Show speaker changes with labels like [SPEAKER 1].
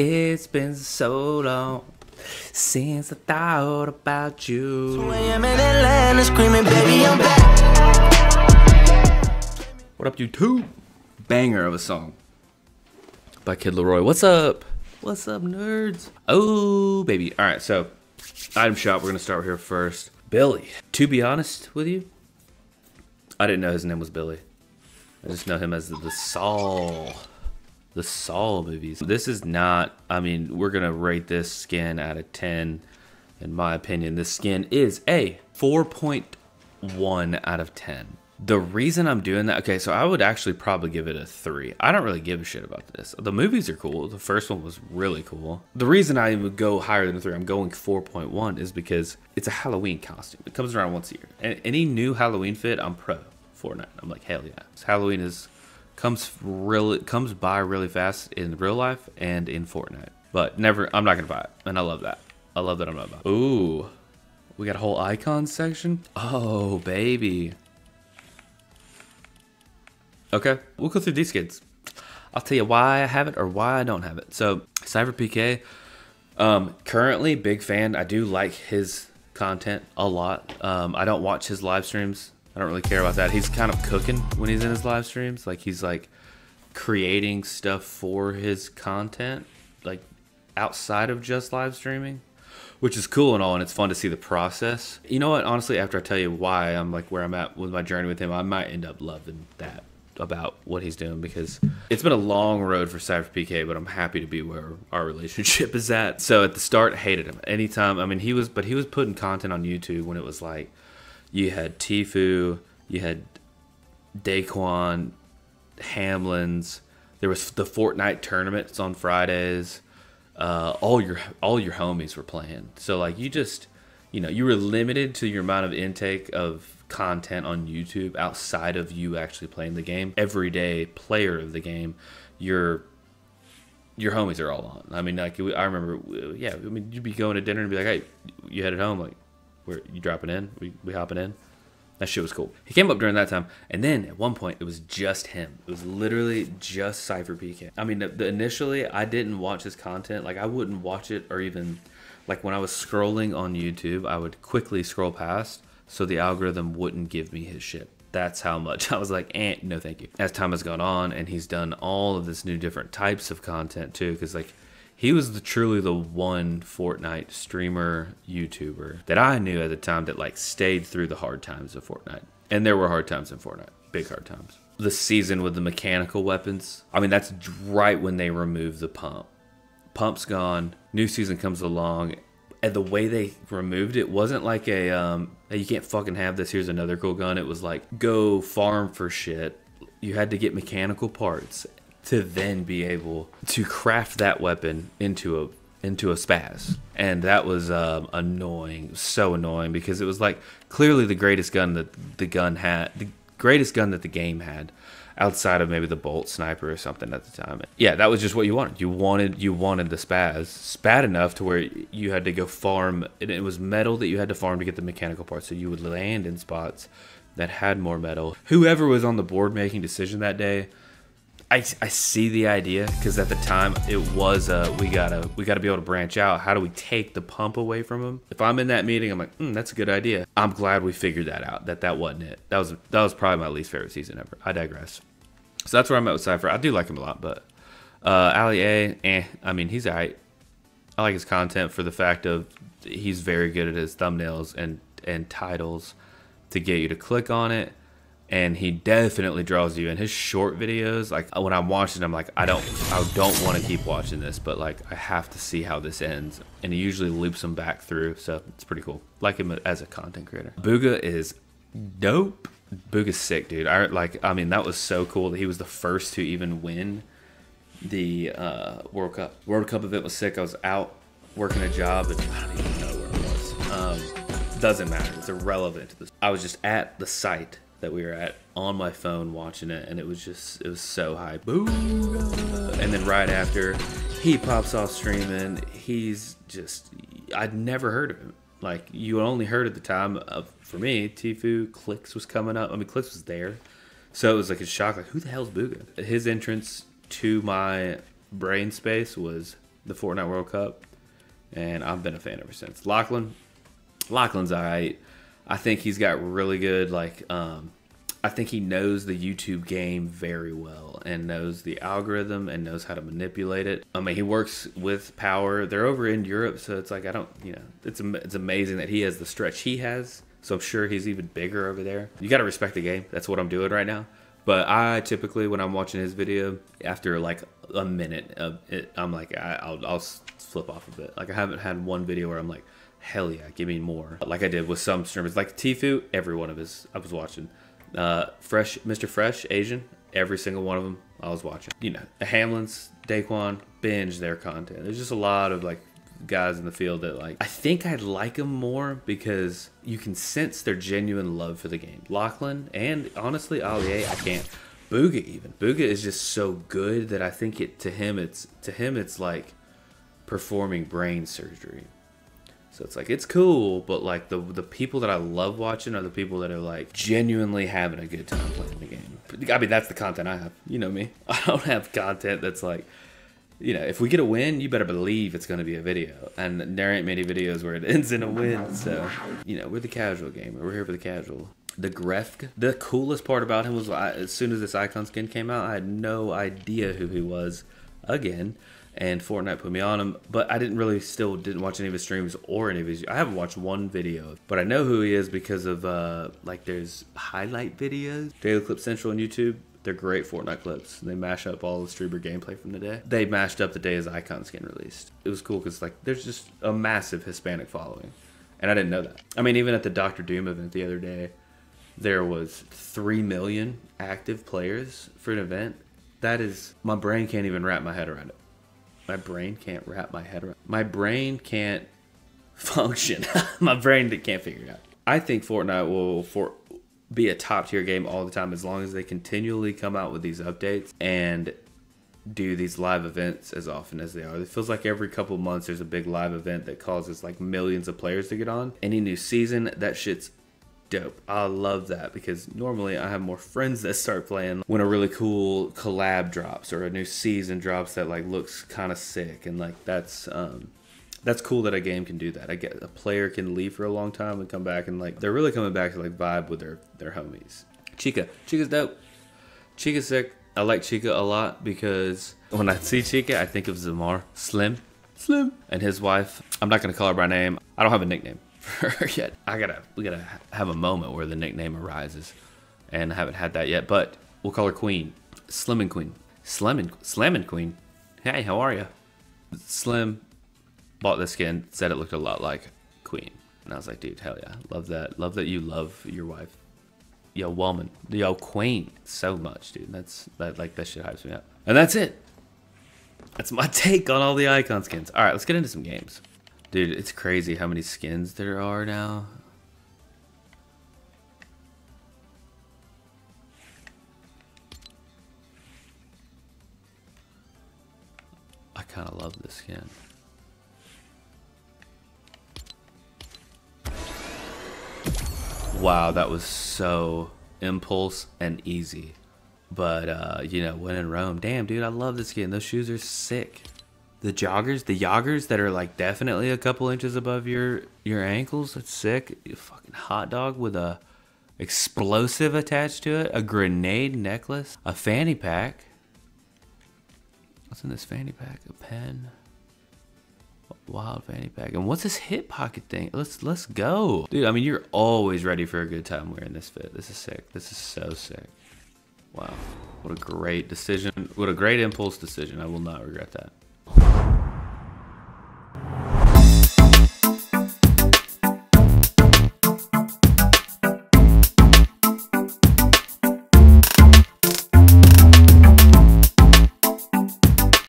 [SPEAKER 1] It's been so long since I thought about you. So I am in Atlanta screaming, baby, I'm back. What up, YouTube? Banger of a song by Kid LAROI. What's up? What's up, nerds? Oh, baby. All right, so item shop. We're gonna start here first. Billy. To be honest with you, I didn't know his name was Billy. I just know him as the Saul. The Saul movies. This is not, I mean, we're gonna rate this skin out of 10. In my opinion, this skin is a 4.1 out of 10. The reason I'm doing that, okay, so I would actually probably give it a 3. I don't really give a shit about this. The movies are cool. The first one was really cool. The reason I would go higher than a 3, I'm going 4.1, is because it's a Halloween costume. It comes around once a year. And any new Halloween fit, I'm pro Fortnite. I'm like, hell yeah. Halloween comes by really fast in real life and in Fortnite. But never, I'm not gonna buy it. And I love that. I love that I'm not buying it. Ooh, we got a whole icon section. Oh, baby. Okay, we'll go through these kids. I'll tell you why I have it or why I don't have it. So, SYPHERPK, currently big fan. I do like his content a lot. I don't watch his live streams. I don't really care about that. He's kind of cooking when he's in his live streams. Like, he's like creating stuff for his content, like outside of just live streaming, which is cool and all, and it's fun to see the process. You know what? Honestly, after I tell you why I'm like where I'm at with my journey with him, I might end up loving that about what he's doing, because it's been a long road for SYPHERPK, but I'm happy to be where our relationship is at. So at the start, hated him. Anytime, I mean, he was putting content on YouTube when it was like, you had Tfue, you had Daquan, Hamlins. There was the Fortnite tournaments on Fridays. All your homies were playing. So like, you just, you know, you were limited to your amount of intake of content on YouTube outside of you actually playing the game. Everyday player of the game, your homies are all on. I mean, like, I remember, yeah, I mean, you'd be going to dinner and be like, hey, you headed home? Like, where you dropping in? We hopping in? That shit was cool. He came up during that time, and then at one point it was just him. It was literally just SYPHERPK. I mean, initially I didn't watch his content. Like, I wouldn't watch it, or even like when I was scrolling on YouTube, I would quickly scroll past so the algorithm wouldn't give me his shit. That's how much I was like, no thank you. As time has gone on, and he's done all of this new different types of content too, because like, he was truly the one Fortnite streamer, YouTuber that I knew at the time that like stayed through the hard times of Fortnite. And there were hard times in Fortnite, big hard times. The season with the mechanical weapons, I mean, that's right when they removed the pump. Pump's gone, new season comes along, and the way they removed it wasn't like a, hey, you can't fucking have this, here's another cool gun. It was like, go farm for shit. You had to get mechanical parts to then be able to craft that weapon into a spaz. And that was annoying, so annoying, because it was like clearly the greatest gun that the game had, outside of maybe the bolt sniper or something at the time. Yeah, that was just what you wanted. You wanted the spaz, spat enough to where you had to go farm, and it was metal that you had to farm to get the mechanical parts. So you would land in spots that had more metal. Whoever was on the board making decision that day, I see the idea, because at the time it was we gotta be able to branch out. How do we take the pump away from them? If I'm in that meeting, I'm like, that's a good idea. I'm glad we figured that out. That wasn't it. That was probably my least favorite season ever. I digress. So that's where I'm at with Cypher. I do like him a lot, but Ali A, I mean, he's alright. I like his content for the fact of he's very good at his thumbnails and titles to get you to click on it. And he definitely draws you in. His short videos, like when I'm watching, I'm like, I don't want to keep watching this, but like I have to see how this ends. And he usually loops them back through, so it's pretty cool. Like him as a content creator. BUGHA is dope. BUGHA's sick, dude. I mean, that was so cool that he was the first to even win the World Cup. World Cup event was sick. I was out working a job, and I don't even know where it was. Doesn't matter. It's irrelevant to this. I was just at the site that we were at on my phone watching it, and it was so hype. BUGHA! And then right after, he pops off streaming. He's just, I'd never heard of him. Like, you only heard at the time of, for me, Tfue, Clicks was coming up. I mean, Clicks was there. So it was like a shock, like, who the hell's BUGHA? His entrance to my brain space was the Fortnite World Cup, and I've been a fan ever since. Lachlan's alright. I think he's got really good, like, I think he knows the YouTube game very well and knows the algorithm and knows how to manipulate it. I mean, he works with Power. They're over in Europe, so it's like, I don't, you know, it's amazing that he has the stretch he has. So I'm sure he's even bigger over there. You got to respect the game. That's what I'm doing right now. But I typically, when I'm watching his video, after like a minute of it, I'm like, I'll flip off a bit. Like, I haven't had one video where I'm like, hell yeah, give me more. Like I did with some streamers. Like Tfue, every one of his, I was watching. Mr. Fresh, Asian, every single one of them I was watching. You know, the Hamlins, Daquan, binge their content. There's just a lot of like guys in the field that like, I think I'd like them more because you can sense their genuine love for the game. LACHLAN and honestly Ali, I can't. BUGHA even. BUGHA is just so good that I think to him it's like performing brain surgery. So it's like, it's cool, but like the people that I love watching are the people that are like genuinely having a good time playing the game. I mean, that's the content I have. You know me. I don't have content that's like, you know, if we get a win, you better believe it's going to be a video. And there ain't many videos where it ends in a win. So, you know, we're the casual gamer. We're here for the casual. The GREFG. The coolest part about him was as soon as this icon skin came out, I had no idea who he was again. And Fortnite put me on him, but I didn't watch any of his streams or any of his. I haven't watched one video, but I know who he is because of like there's highlight videos, Daily Clip Central on YouTube. They're great Fortnite clips. They mash up all the streamer gameplay from the day. They mashed up the day his icon skin released. It was cool because like there's just a massive Hispanic following, and I didn't know that. I mean, even at the Dr. Doom event the other day, there was 3 million active players for an event. That is, my brain can't even wrap my head around it. My brain can't wrap my head around. My brain can't function. My brain can't figure it out. I think Fortnite will be a top tier game all the time as long as they continually come out with these updates and do these live events as often as they are. It feels like every couple months there's a big live event that causes like millions of players to get on. Any new season, that shit's dope. I love that because normally I have more friends that start playing when a really cool collab drops or a new season drops that like looks kind of sick, and like that's cool that a game can do that. I get a player can leave for a long time and come back and like they're really coming back to like vibe with their homies. Chica's dope. Chica's sick. I like Chica a lot because when I see Chica I think of Zamar Slim and his wife. I'm not gonna call her by name. I don't have a nickname for her yet. We gotta have a moment where the nickname arises, and I haven't had that yet. But we'll call her Queen, Slim and Queen, Slamming Queen. Hey, how are you? Slim bought this skin, said it looked a lot like Queen, and I was like, dude, hell yeah, love that you love your wife, yo woman, yo Queen, so much, dude. That shit hypes me up, and that's it. That's my take on all the icon skins. All right, let's get into some games. Dude, it's crazy how many skins there are now. I kind of love this skin. Wow, that was so impulse and easy. But, you know, when in Rome, damn, dude, I love this skin. Those shoes are sick. The joggers that are like definitely a couple inches above your ankles. That's sick. You fucking hot dog with a explosive attached to it. A grenade necklace. A fanny pack. What's in this fanny pack? A pen. A wild fanny pack. And what's this hip pocket thing? Let's go. Dude, I mean, you're always ready for a good time wearing this fit. This is sick. This is so sick. Wow. What a great decision. What a great impulse decision. I will not regret that.